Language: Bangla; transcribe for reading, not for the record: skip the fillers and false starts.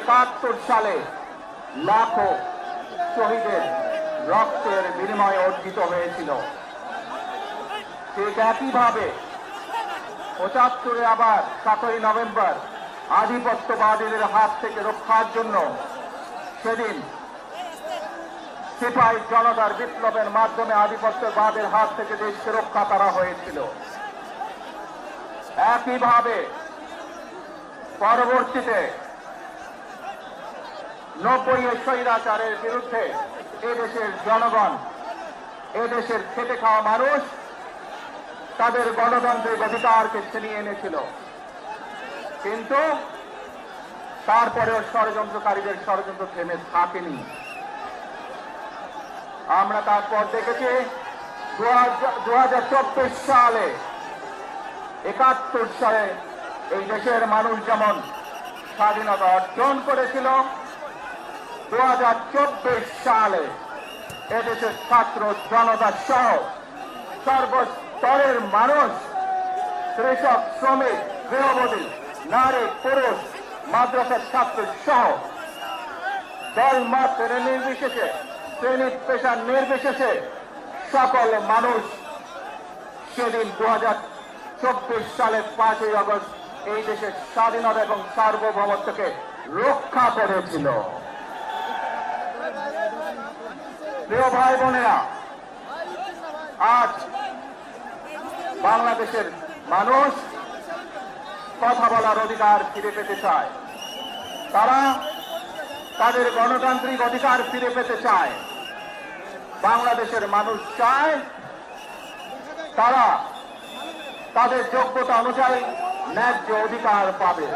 1971 সালে লাখো শহীদের রক্তের বিনিময়ে অর্জিত হয়েছিল। ঠিক একইভাবে 75-এ আবার 7ই নভেম্বর আধিপত্যবাদীদের হাত থেকে রক্ষার জন্য সেদিন সিপাহী জনতার বিপ্লবের মাধ্যমে আধিপত্যবাদের হাত থেকে দেশকে রক্ষা করা হয়েছিল। একইভাবে পরবর্তীতে 90-এর স্বৈরাচারের বিরুদ্ধে এদেশের জনগণ, এদেশের খেটে খাওয়া মানুষ তাদের গণতান্ত্রিক অধিকারকে ছিনিয়ে এনেছিল। কিন্তু তারপরেও ষড়যন্ত্রকারীদের ষড়যন্ত্র থেমে থাকেনি। আমরা তারপর দেখেছি 2024 সালে 71 সালে এই দেশের মানুষ যেমন স্বাধীনতা অর্জন করেছিল, 2024 সালে এদেশের ছাত্র জনতা সহ সর্বস্তরের মানুষ, কৃষক, শ্রমিক, গৃহবধূ, নারী, পুরুষ, মাদ্রাসার ছাত্র সহ দল মত নির্বিশেষে, শ্রেণী পেশা নির্বিশেষে সকল মানুষ সেদিন 2024 সালের 5ই আগস্ট এই দেশের স্বাধীনতা এবং সার্বভৌমত্বকে রক্ষা করেছিল। প্রিয় ভাই বোনেরা, আজ বাংলাদেশের মানুষ কথা বলার অধিকার ফিরে পেতে চায়। তারা তাদের গণতান্ত্রিক অধিকার ফিরে পেতে চায়। বাংলাদেশের মানুষ চায় তারা তাদের যোগ্যতা অনুযায়ী ন্যায্য অধিকার পাবে।